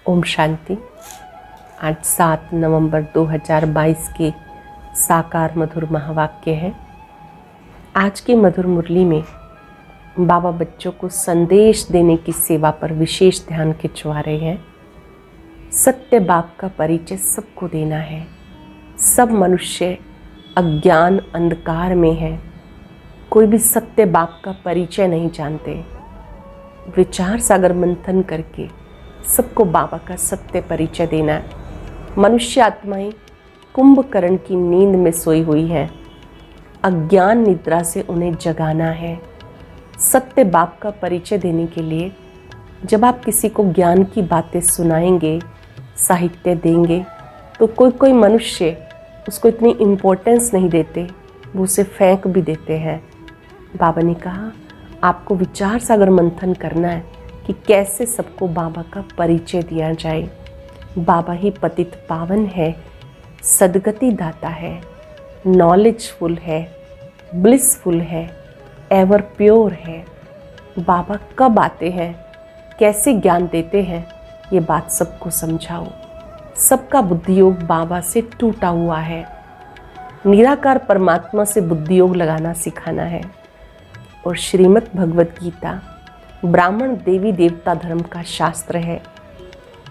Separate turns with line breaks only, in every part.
ओम शांति। आज 7 नवंबर 2022 के साकार मधुर महावाक्य हैं। आज की मधुर मुरली में बाबा बच्चों को संदेश देने की सेवा पर विशेष ध्यान खिंचवा रहे हैं। सत्य बाप का परिचय सबको देना है। सब मनुष्य अज्ञान अंधकार में है, कोई भी सत्य बाप का परिचय नहीं जानते। विचार सागर मंथन करके सबको बाबा का सत्य परिचय देना है। मनुष्य आत्माएं कुंभकर्ण की नींद में सोई हुई हैं, अज्ञान निद्रा से उन्हें जगाना है। सत्य बाप का परिचय देने के लिए जब आप किसी को ज्ञान की बातें सुनाएंगे, साहित्य देंगे, तो कोई मनुष्य उसको इतनी इम्पोर्टेंस नहीं देते, वो उसे फेंक भी देते हैं। बाबा ने कहा आपको विचार सागर मंथन करना है कि कैसे सबको बाबा का परिचय दिया जाए। बाबा ही पतित पावन है, सदगति दाता है, नॉलेजफुल है, ब्लिसफुल है, एवर प्योर है। बाबा कब आते हैं, कैसे ज्ञान देते हैं, ये बात सबको समझाओ। सबका बुद्धि योग बाबा से टूटा हुआ है। निराकार परमात्मा से बुद्धि योग लगाना सिखाना है। और श्रीमद् भगवत गीता ब्राह्मण देवी देवता धर्म का शास्त्र है।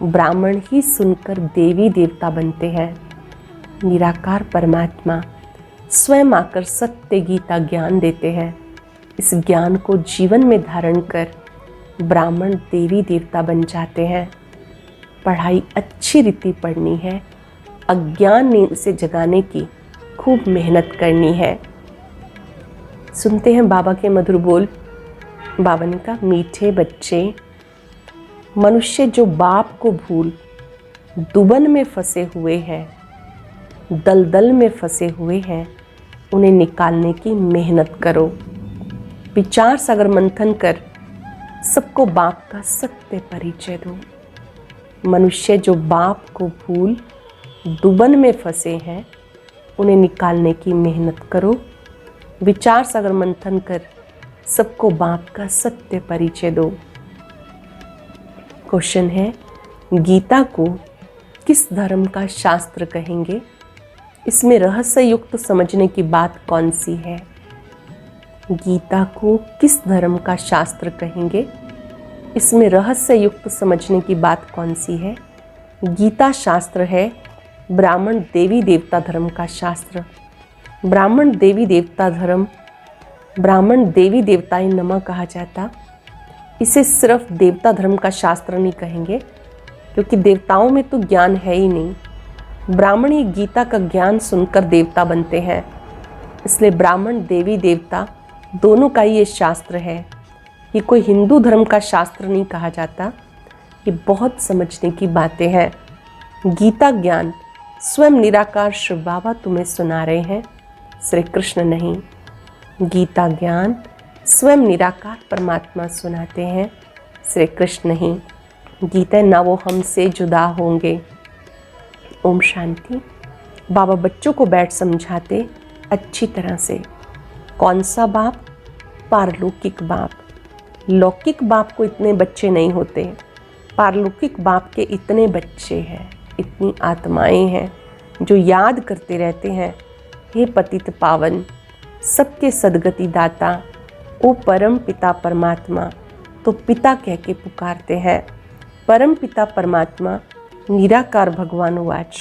ब्राह्मण ही सुनकर देवी देवता बनते हैं। निराकार परमात्मा स्वयं आकर सत्य गीता ज्ञान देते हैं। इस ज्ञान को जीवन में धारण कर ब्राह्मण देवी देवता बन जाते हैं। पढ़ाई अच्छी रीति पढ़नी है, अज्ञान नींद से जगाने की खूब मेहनत करनी है। सुनते हैं बाबा के मधुर बोल। बाबा ने कहा मीठे बच्चे, मनुष्य जो बाप को भूल दुबन में फंसे हुए हैं, दलदल में फंसे हुए हैं, उन्हें निकालने की मेहनत करो। विचार सागर मंथन कर सबको बाप का सत्य परिचय दो। मनुष्य जो बाप को भूल दुबन में फंसे हैं, उन्हें निकालने की मेहनत करो। विचार सागर मंथन कर सबको बाप का सत्य परिचय दो। क्वेश्चन है, गीता को किस धर्म का शास्त्र कहेंगे? इसमें रहस्य युक्त समझने की बात कौन सी है? गीता को किस धर्म का शास्त्र कहेंगे? इसमें रहस्य युक्त समझने की बात कौन सी है? गीता शास्त्र है ब्राह्मण देवी देवता धर्म का शास्त्र। ब्राह्मण देवी देवता धर्म ब्राह्मण देवी देवताएं नमः कहा जाता। इसे सिर्फ देवता धर्म का शास्त्र नहीं कहेंगे, क्योंकि देवताओं में तो ज्ञान है ही नहीं। ब्राह्मण ही गीता का ज्ञान सुनकर देवता बनते हैं, इसलिए ब्राह्मण देवी देवता दोनों का ही ये शास्त्र है। ये कोई हिंदू धर्म का शास्त्र नहीं कहा जाता। ये बहुत समझने की बातें हैं। गीता ज्ञान स्वयं निराकार शिव बाबा तुम्हें सुना रहे हैं, श्री कृष्ण नहीं। गीता ज्ञान स्वयं निराकार परमात्मा सुनाते हैं, श्री कृष्ण नहीं। गीता ना वो हमसे जुदा होंगे। ओम शांति। बाबा बच्चों को बैठ समझाते अच्छी तरह से। कौन सा बाप? पारलौकिक बाप। लौकिक बाप को इतने बच्चे नहीं होते, पारलौकिक बाप के इतने बच्चे हैं, इतनी आत्माएं हैं जो याद करते रहते हैं, हे पतित पावन, सबके सदगति दाता, ओ परम पिता परमात्मा। तो पिता कह के पुकारते हैं। परम पिता परमात्मा निराकार भगवान वाच।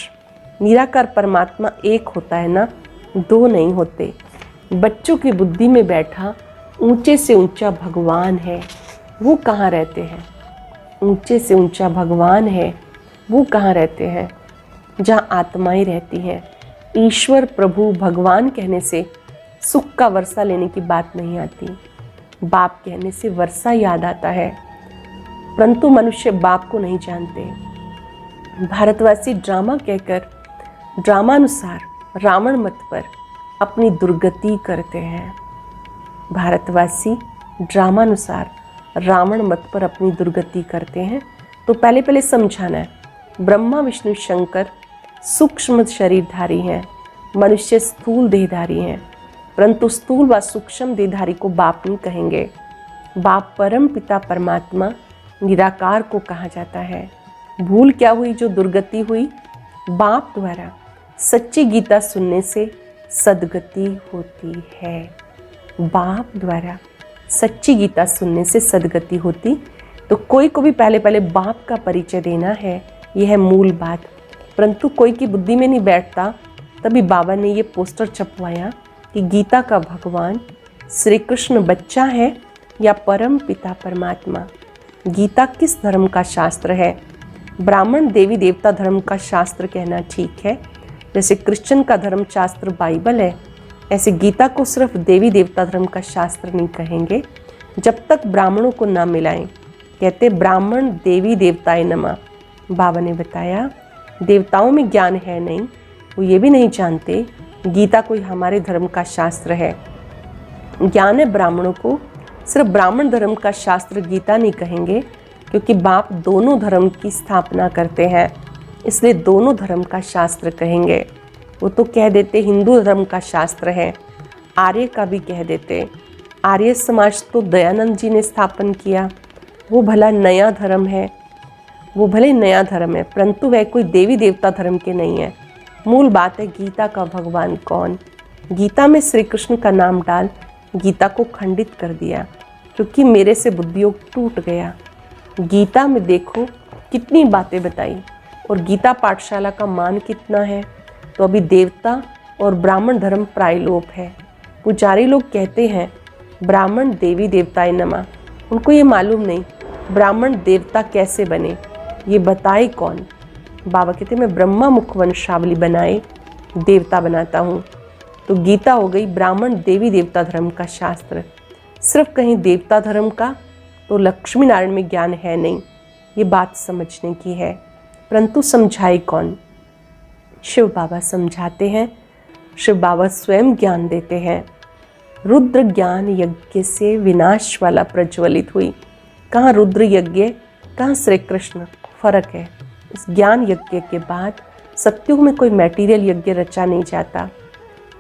निराकार परमात्मा एक होता है ना, दो नहीं होते। बच्चों की बुद्धि में बैठा ऊंचे से ऊंचा भगवान है, वो कहाँ रहते हैं? ऊंचे से ऊंचा भगवान है, वो कहाँ रहते हैं? जहाँ आत्माएं रहती हैं। ईश्वर प्रभु भगवान कहने से सुख का वर्षा लेने की बात नहीं आती। बाप कहने से वर्षा याद आता है, परंतु मनुष्य बाप को नहीं जानते। भारतवासी ड्रामा कहकर ड्रामानुसार रावण मत पर अपनी दुर्गति करते हैं। भारतवासी ड्रामानुसार रावण मत पर अपनी दुर्गति करते हैं। तो पहले समझाना है, ब्रह्मा विष्णु शंकर सूक्ष्म शरीरधारी हैं, मनुष्य स्थूल देहधारी हैं, परंतु स्थूल व सूक्ष्म देहधारी को बाप नहीं कहेंगे। बाप परम पिता परमात्मा निराकार को कहा जाता है। भूल क्या हुई जो दुर्गति हुई? बाप द्वारा सच्ची गीता सुनने से सद्गति होती है। बाप द्वारा सच्ची गीता सुनने से सद्गति होती। तो कोई को भी पहले पहले बाप का परिचय देना है, यह है मूल बात। परंतु कोई की बुद्धि में नहीं बैठता। तभी बाबा ने ये पोस्टर छपवाया कि गीता का भगवान श्री कृष्ण बच्चा है या परम पिता परमात्मा। गीता किस धर्म का शास्त्र है? ब्राह्मण देवी देवता धर्म का शास्त्र कहना ठीक है। जैसे क्रिश्चियन का धर्म शास्त्र बाइबल है, ऐसे गीता को सिर्फ देवी देवता धर्म का शास्त्र नहीं कहेंगे जब तक ब्राह्मणों को ना मिलाएं। कहते ब्राह्मण देवी देवताए नमः। बाबा ने बताया देवताओं में ज्ञान है नहीं, वो ये भी नहीं जानते गीता कोई हमारे धर्म का शास्त्र है। ज्ञान है ब्राह्मणों को, सिर्फ ब्राह्मण धर्म का शास्त्र गीता नहीं कहेंगे, क्योंकि बाप दोनों धर्म की स्थापना करते हैं, इसलिए दोनों धर्म का शास्त्र कहेंगे। वो तो कह देते हिंदू धर्म का शास्त्र है, आर्य का भी कह देते। आर्य समाज तो दयानंद जी ने स्थापन किया, वो भला नया धर्म है, वो भले नया धर्म है, परंतु वह कोई देवी देवता धर्म के नहीं है। मूल बात है गीता का भगवान कौन। गीता में श्री कृष्ण का नाम डाल गीता को खंडित कर दिया, क्योंकि मेरे से बुद्धियोग टूट गया। गीता में देखो कितनी बातें बताई, और गीता पाठशाला का मान कितना है। तो अभी देवता और ब्राह्मण धर्म प्रायलोप है। पुजारी लोग कहते हैं ब्राह्मण देवी देवताए नमः, उनको ये मालूम नहीं ब्राह्मण देवता कैसे बने, ये बताए कौन। बाबा कहते मैं ब्रह्मा मुख वंशावली बनाए देवता बनाता हूँ। तो गीता हो गई ब्राह्मण देवी देवता धर्म का शास्त्र। सिर्फ कहीं देवता धर्म का तो लक्ष्मी नारायण में ज्ञान है नहीं, ये बात समझने की है। परंतु समझाए कौन? शिव बाबा समझाते हैं, शिव बाबा स्वयं ज्ञान देते हैं। रुद्र ज्ञान यज्ञ से विनाश वाला प्रज्वलित हुई। कहाँ रुद्र यज्ञ, कहाँ श्री कृष्ण, फर्क है। इस ज्ञान यज्ञ के बाद सत्युग में कोई मैटीरियल यज्ञ रचा नहीं जाता।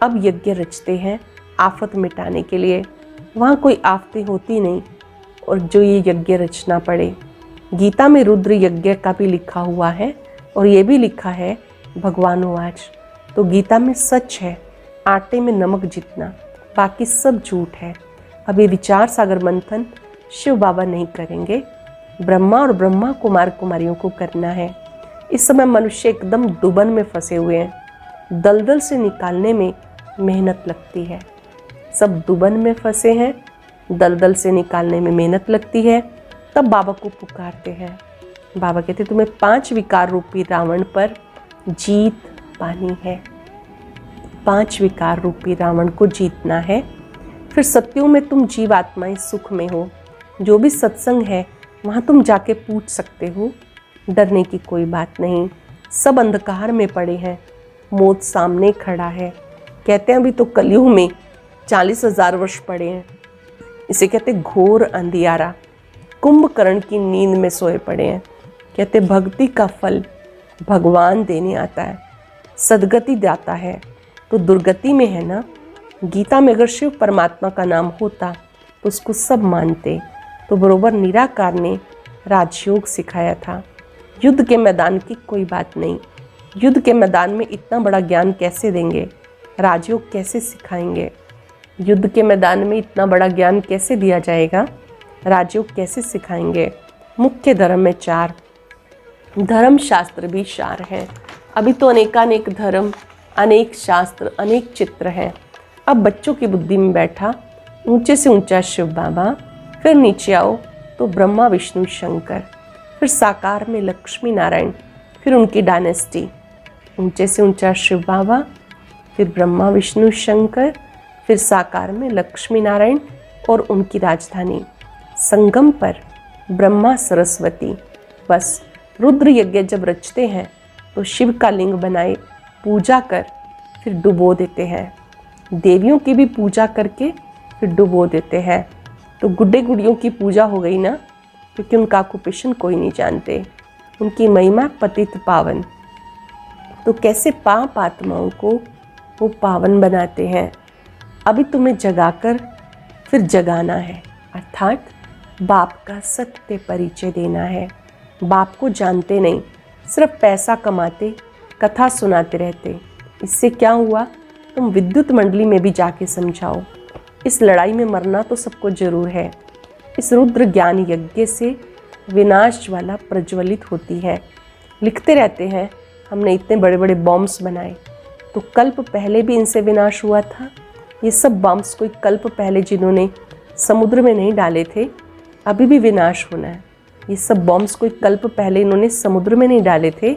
अब यज्ञ रचते हैं आफत मिटाने के लिए, वहाँ कोई आफतें होती नहीं और जो ये यज्ञ रचना पड़े। गीता में रुद्र यज्ञ का भी लिखा हुआ है और ये भी लिखा है भगवानोवाच। तो गीता में सच है, आटे में नमक जितना, बाकी सब झूठ है। अब ये विचार सागर मंथन शिव बाबा नहीं करेंगे, ब्रह्मा और ब्रह्मा कुमार कुमारियों को करना है। इस समय मनुष्य एकदम दुबन में फंसे हुए हैं, दलदल से निकालने में मेहनत लगती है। सब दुबन में फंसे हैं, दलदल से निकालने में मेहनत लगती है, तब बाबा को पुकारते हैं। बाबा कहते तुम्हें 5 विकार रूपी रावण पर जीत पानी है। 5 विकार रूपी रावण को जीतना है। फिर सत्युग में तुम जीवात्माएं सुख में हो। जो भी सत्संग है वहाँ तुम जाके पूछ सकते हो, डरने की कोई बात नहीं। सब अंधकार में पड़े हैं, मौत सामने खड़ा है। कहते हैं अभी तो कलयुग में 40,000 वर्ष पड़े हैं, इसे कहते घोर अंधियारा। कुंभकर्ण की नींद में सोए पड़े हैं। कहते भक्ति का फल भगवान देने आता है, सदगति दाता है। तो दुर्गति में है ना। गीता में अगर शिव परमात्मा का नाम होता तो उसको सब मानते। तो बरोबर निराकार ने राजयोग सिखाया था। युद्ध के मैदान की कोई बात नहीं, युद्ध के मैदान में इतना बड़ा ज्ञान कैसे देंगे, राजयोग कैसे सिखाएंगे? युद्ध के मैदान में इतना बड़ा ज्ञान कैसे दिया जाएगा, राजयोग कैसे सिखाएंगे? मुख्य धर्म में 4, धर्म शास्त्र भी 4 हैं। अभी तो अनेकानेक धर्म, अनेक शास्त्र, अनेक चित्र हैं। अब बच्चों की बुद्धि में बैठा ऊंचे से ऊंचा शिव बाबा, फिर नीचे आओ तो ब्रह्मा विष्णु शंकर, फिर साकार में लक्ष्मी नारायण, फिर उनकी डायनेस्टी। ऊंचे से ऊंचा शिव बाबा, फिर ब्रह्मा विष्णु शंकर, फिर साकार में लक्ष्मी नारायण और उनकी राजधानी। संगम पर ब्रह्मा सरस्वती। बस रुद्र यज्ञ जब रचते हैं तो शिव का लिंग बनाए पूजा कर फिर डुबो देते हैं। देवियों की भी पूजा करके फिर डुबो देते हैं। तो गुड्डे गुड़ियों की पूजा हो गई ना, क्योंकि उनका ऑक्यूपेशन कोई नहीं जानते। उनकी महिमा पतित पावन। तो कैसे पाप आत्माओं को वो पावन बनाते हैं। अभी तुम्हें जगाकर फिर जगाना है, अर्थात बाप का सत्य परिचय देना है। बाप को जानते नहीं, सिर्फ पैसा कमाते, कथा सुनाते रहते। इससे क्या हुआ? तुम विद्युत मंडली में भी जाके समझाओ। इस लड़ाई में मरना तो सबको जरूर है। इस रुद्र ज्ञान यज्ञ से विनाश ज्वाला प्रज्वलित होती है। लिखते रहते हैं हमने इतने बड़े बड़े बॉम्ब्स बनाए, तो कल्प पहले भी इनसे विनाश हुआ था। ये सब बॉम्ब्स कोई कल्प पहले जिन्होंने समुद्र में नहीं डाले थे, अभी भी विनाश होना है। ये सब बॉम्ब्स कोई कल्प पहले इन्होंने समुद्र में नहीं डाले थे,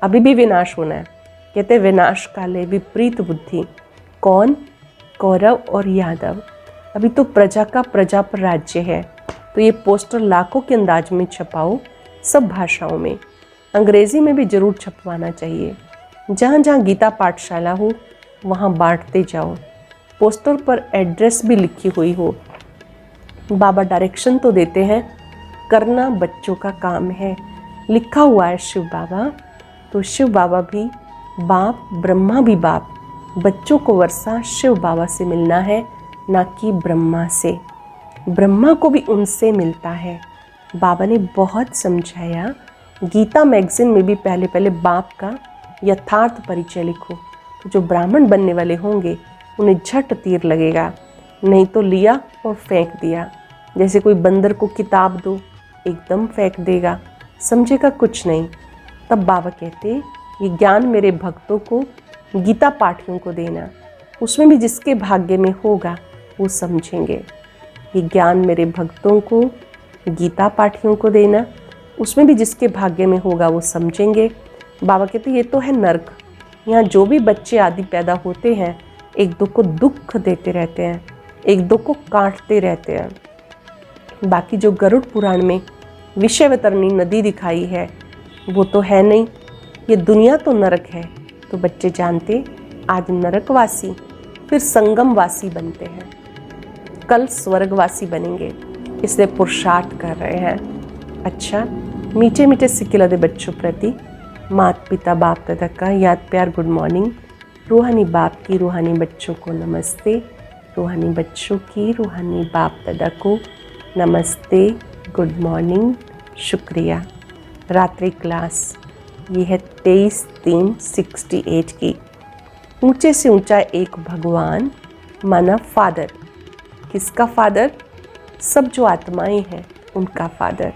अभी भी विनाश होना है। कहते विनाश काले विपरीत बुद्धि। कौन? कौरव और यादव। अभी तो प्रजा का प्रजा पर राज्य है, तो ये पोस्टर लाखों के अंदाज में छपाओ, सब भाषाओं में। अंग्रेज़ी में भी ज़रूर छपवाना चाहिए। जहाँ जहाँ गीता पाठशाला हो वहाँ बांटते जाओ। पोस्टर पर एड्रेस भी लिखी हुई हो। बाबा डायरेक्शन तो देते हैं, करना बच्चों का काम है। लिखा हुआ है शिव बाबा, तो शिव बाबा भी बाप, ब्रह्मा भी बाप। बच्चों को वर्षा शिव बाबा से मिलना है, ना कि ब्रह्मा से। ब्रह्मा को भी उनसे मिलता है। बाबा ने बहुत समझाया। गीता मैगज़ीन में भी पहले पहले बाप का यथार्थ परिचय लिखो, तो जो ब्राह्मण बनने वाले होंगे उन्हें झट तीर लगेगा। नहीं तो लिया और फेंक दिया। जैसे कोई बंदर को किताब दो, एकदम फेंक देगा, समझेगा कुछ नहीं। तब बाबा कहते ये ज्ञान मेरे भक्तों को, गीता पाठियों को देना, उसमें भी जिसके भाग्य में होगा वो समझेंगे। ये ज्ञान मेरे भक्तों को, गीता पाठियों को देना, उसमें भी जिसके भाग्य में होगा वो समझेंगे। बाबा कहते ये तो है नर्क। यहाँ जो भी बच्चे आदि पैदा होते हैं, एक दो को दुख देते रहते हैं, एक दो को काटते रहते हैं। बाकी जो गरुड़ पुराण में विषयवतरणी नदी दिखाई है वो तो है नहीं। ये दुनिया तो नरक है, तो बच्चे जानते आज नरकवासी फिर संगमवासी बनते हैं, कल स्वर्गवासी बनेंगे, इसलिए पुरुषार्थ कर रहे हैं। अच्छा, मीठे मीठे सिक्के दे बच्चों प्रति माता पिता बाप दादा का याद प्यार गुड मॉर्निंग। रूहानी बाप की रूहानी बच्चों को नमस्ते, रूहानी बच्चों की रूहानी बाप दादा को नमस्ते, गुड मॉर्निंग, शुक्रिया। रात्रि क्लास ये है 23/3/68 की। ऊंचे से ऊंचा एक भगवान माना फादर। किसका फादर? सब जो आत्माएं हैं उनका फादर।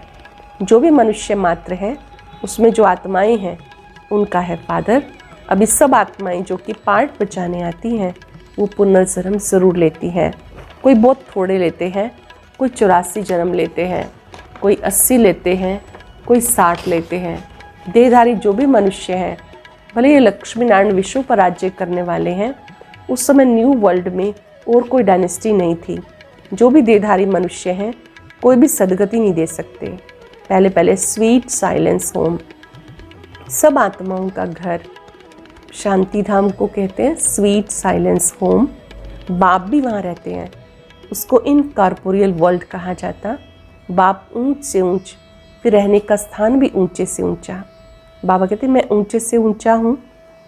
जो भी मनुष्य मात्र है उसमें जो आत्माएं हैं उनका है फादर। अभी सब आत्माएं जो कि पार्ट बचाने आती हैं वो पुनर्जन्म ज़रूर लेती हैं। कोई बहुत थोड़े लेते हैं, कोई 84 जन्म लेते हैं, कोई 80 लेते हैं, कोई 60 लेते हैं। देहधारी जो भी मनुष्य हैं, भले ये लक्ष्मी नारायण विश्व पर राज्य करने वाले हैं, उस समय न्यू वर्ल्ड में और कोई डायनेस्टी नहीं थी। जो भी देहधारी मनुष्य हैं कोई भी सदगति नहीं दे सकते। पहले पहले स्वीट साइलेंस होम, सब आत्माओं का घर, शांति धाम को कहते हैं स्वीट साइलेंस होम। बाप भी वहाँ रहते हैं, उसको इनकॉर्पोरियल वर्ल्ड कहा जाता। बाप ऊंच से ऊंच, फिर रहने का स्थान भी ऊंचे से ऊंचा। बाबा कहते मैं ऊंचे से ऊंचा हूँ,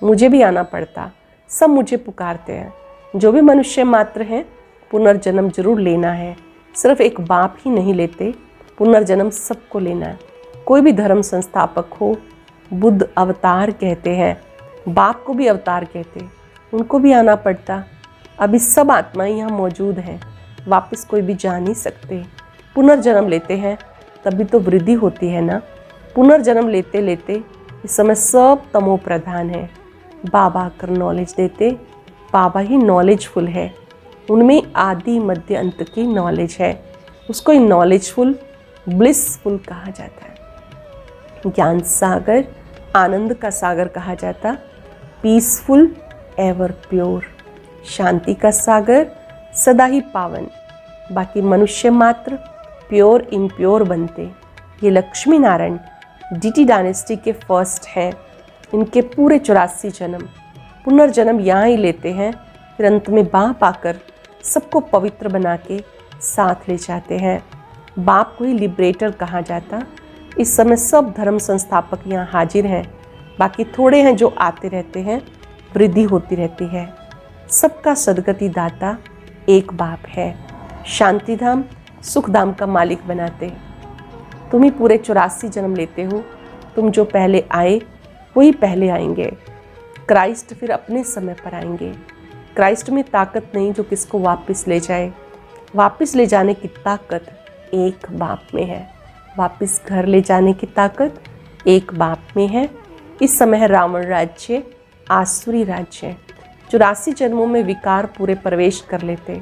मुझे भी आना पड़ता, सब मुझे पुकारते हैं। जो भी मनुष्य मात्र हैं पुनर्जन्म जरूर लेना है। सिर्फ एक बाप ही नहीं लेते, पुनर्जन्म सबको लेना है। कोई भी धर्म संस्थापक हो, बुद्ध अवतार कहते हैं, बाप को भी अवतार कहते, उनको भी आना पड़ता। अभी सब आत्माएं यहाँ मौजूद हैं, वापस कोई भी जा नहीं सकते। पुनर्जन्म लेते हैं तभी तो वृद्धि होती है ना। पुनर्जन्म लेते लेते इस समय सब तमो प्रधान है। बाबा आकर नॉलेज देते, बाबा ही नॉलेजफुल है, उनमें आदि मध्य अंत की नॉलेज है। उसको नॉलेजफुल ब्लिसफुल कहा जाता है। ज्ञान सागर, आनंद का सागर कहा जाता। पीसफुल, एवर प्योर, शांति का सागर, सदा ही पावन। बाकी मनुष्य मात्र प्योर इम्प्योर बनते। ये लक्ष्मी नारायण डीटी डायनेस्टी के फर्स्ट हैं। इनके पूरे 84 जन्म पुनर्जन्म यहाँ ही लेते हैं, फिर अंत में बाप आकर सबको पवित्र बना के साथ ले जाते हैं। बाप को ही लिबरेटर कहा जाता। इस समय सब धर्म संस्थापक यहाँ हाजिर हैं, बाकी थोड़े हैं जो आते रहते हैं, वृद्धि होती रहती है। सबका सदगति दाता एक बाप है। शांतिधाम सुखधाम का मालिक बनाते। तुम ही पूरे 84 जन्म लेते हो। तुम जो पहले आए वही पहले आएंगे। क्राइस्ट फिर अपने समय पर आएंगे। क्राइस्ट में ताकत नहीं जो किसको वापस ले जाए। वापस ले जाने की ताकत एक बाप में है। वापस घर ले जाने की ताकत एक बाप में है। इस समय है रावण राज्य, आसुरी राज्य। 84 जन्मों में विकार पूरे प्रवेश कर लेते।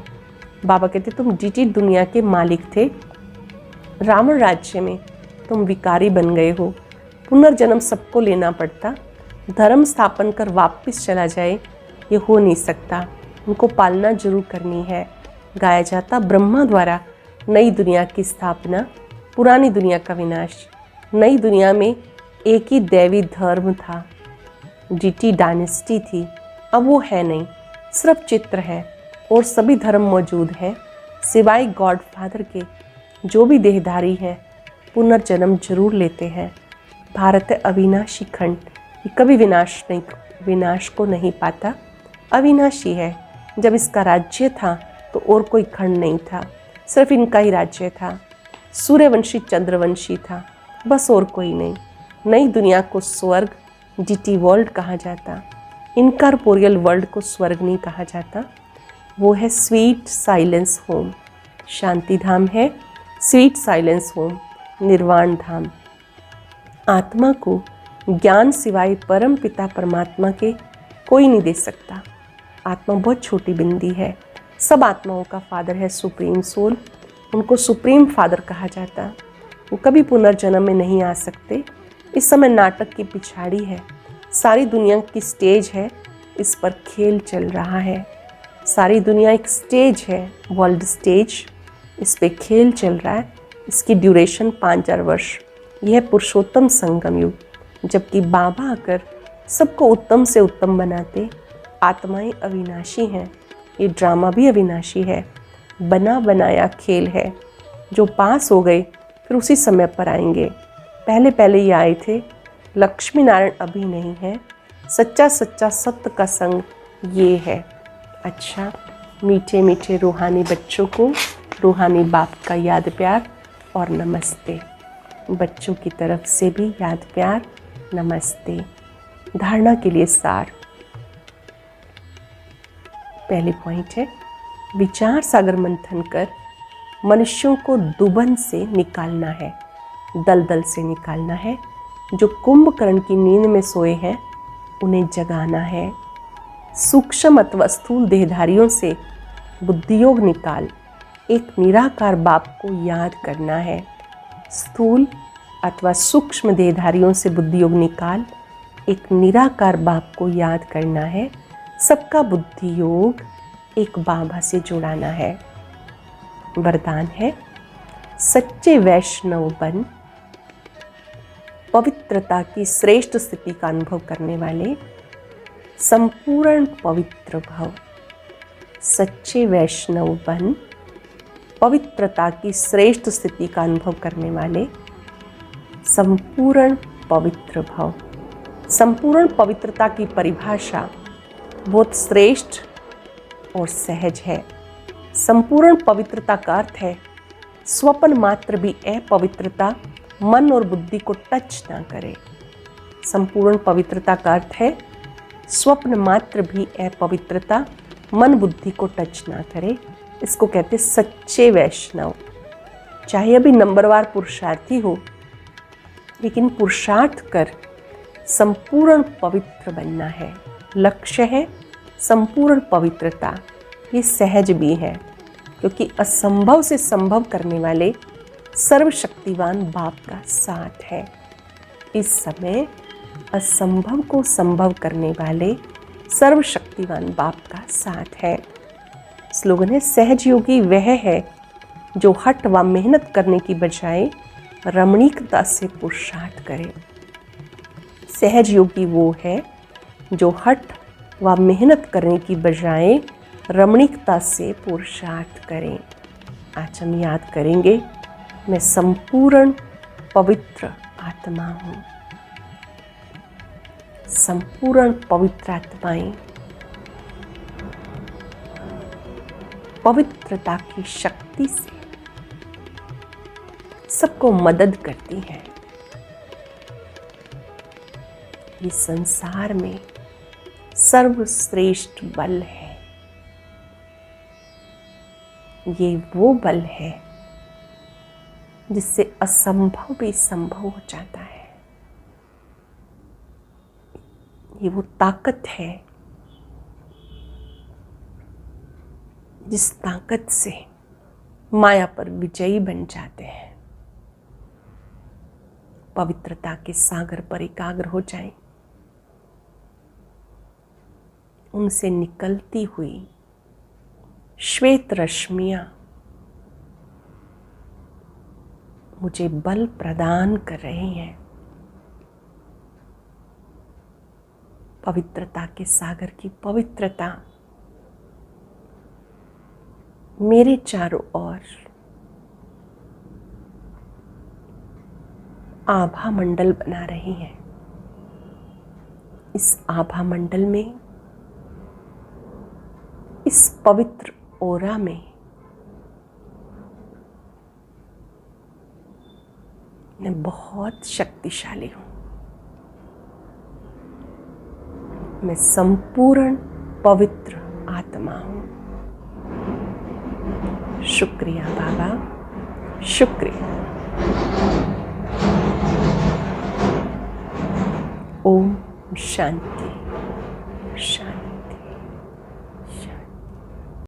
बाबा कहते तुम डीटी दुनिया के मालिक थे, रावण राज्य में तुम विकारी बन गए हो। पुनर्जन्म सबको लेना पड़ता। धर्म स्थापन कर वापस चला जाए ये हो नहीं सकता। उनको पालना जरूर करनी है। गाया जाता ब्रह्मा द्वारा नई दुनिया की स्थापना, पुरानी दुनिया का विनाश। नई दुनिया में एक ही दैवी धर्म था, डीटी डायनेस्टी थी। अब वो है नहीं, सिर्फ चित्र है और सभी धर्म मौजूद हैं सिवाय गॉड फादर के। जो भी देहधारी हैं पुनर्जन्म जरूर लेते हैं। भारत है अविनाशी खंड, ये कभी विनाश को नहीं पाता। अविनाशी है। जब इसका राज्य था तो और कोई खंड नहीं था, सिर्फ इनका ही राज्य था। सूर्यवंशी चंद्रवंशी था, बस और कोई नहीं। नई दुनिया को स्वर्ग डीटी वर्ल्ड कहा जाता। इनकॉर्पोरियल वर्ल्ड को स्वर्ग नहीं कहा जाता। वो है स्वीट साइलेंस होम, शांति धाम है। स्वीट साइलेंस होम, निर्वाण धाम। आत्मा को ज्ञान सिवाय परम पिता परमात्मा के कोई नहीं दे सकता। आत्मा बहुत छोटी बिंदी है। सब आत्माओं का फादर है सुप्रीम सोल। उनको सुप्रीम फादर कहा जाता। वो कभी पुनर्जन्म में नहीं आ सकते। इस समय नाटक की पिछाड़ी है। सारी दुनिया की स्टेज है, इस पर खेल चल रहा है। सारी दुनिया एक स्टेज है, वर्ल्ड स्टेज, इस पे खेल चल रहा है। इसकी ड्यूरेशन 5000 वर्ष। यह है पुरुषोत्तम संगम युग, जबकि बाबा आकर सबको उत्तम से उत्तम बनाते। आत्माएं अविनाशी हैं, ये ड्रामा भी अविनाशी है। बना बनाया खेल है। जो पास हो गए फिर उसी समय पर आएंगे। पहले पहले ये आए थे। लक्ष्मी नारायण अभी नहीं है। सच्चा सच्चा सत्य का संग ये है। अच्छा, मीठे मीठे रूहानी बच्चों को रूहानी बाप का याद प्यार और नमस्ते। बच्चों की तरफ से भी याद प्यार, नमस्ते। धारणा के लिए सार। पहले पॉइंट है, विचार सागर मंथन कर मनुष्यों को दुबन से निकालना है, दलदल से निकालना है। जो कुंभकर्ण की नींद में सोए हैं उन्हें जगाना है। सूक्ष्म अथवा स्थूल देहधारियों से बुद्धियोग निकाल एक निराकार बाप को याद करना है। स्थूल अथवा सूक्ष्म देहधारियों से बुद्धियोग निकाल एक निराकार बाप को याद करना है। सबका बुद्धियोग एक बाबा से जुड़ाना है। वरदान है, सच्चे वैष्णव बन पवित्रता की श्रेष्ठ स्थिति का अनुभव करने वाले संपूर्ण पवित्र भव। सच्चे वैष्णव बन पवित्रता की श्रेष्ठ स्थिति का अनुभव करने वाले संपूर्ण पवित्र भव। संपूर्ण पवित्रता की परिभाषा बहुत श्रेष्ठ और सहज है। संपूर्ण पवित्रता का अर्थ है स्वप्न मात्र भी अपवित्रता मन और बुद्धि को टच ना करे। संपूर्ण पवित्रता का अर्थ है स्वप्न मात्र भी अपवित्रता मन बुद्धि को टच ना करे। इसको कहते सच्चे वैष्णव। चाहे अभी नंबरवार पुरुषार्थी हो, लेकिन पुरुषार्थ कर संपूर्ण पवित्र बनना है। लक्ष्य है संपूर्ण पवित्रता। ये सहज भी है, क्योंकि असंभव से संभव करने वाले सर्वशक्तिवान बाप का साथ है। इस समय असंभव को संभव करने वाले सर्वशक्तिवान बाप का साथ है। स्लोगन है, सहज योगी वह है जो हठ व मेहनत करने की बजाय रमणीकता से पुरुषार्थ करे। सहज योगी वो है जो हठ व मेहनत करने की बजाय रमणीकता से पुरुषार्थ करें। आज हम याद करेंगे, मैं संपूर्ण पवित्र आत्मा हूँ। संपूर्ण पवित्र आत्माएं पवित्रता की शक्ति से सबको मदद करती हैं। ये संसार में सर्वश्रेष्ठ बल है। ये वो बल है जिससे असंभव भी संभव हो जाता है। ये वो ताकत है जिस ताकत से माया पर विजयी बन जाते हैं। पवित्रता के सागर पर एकाग्र हो जाएं। उनसे निकलती हुई श्वेत रश्मियां मुझे बल प्रदान कर रही हैं। पवित्रता के सागर की पवित्रता मेरे चारों ओर आभा मंडल बना रही है। इस आभा मंडल में, इस पवित्र ओरा में मैं बहुत शक्तिशाली हूं। मैं संपूर्ण पवित्र आत्मा हूं। शुक्रिया बाबा, शुक्रिया। ओम शांति।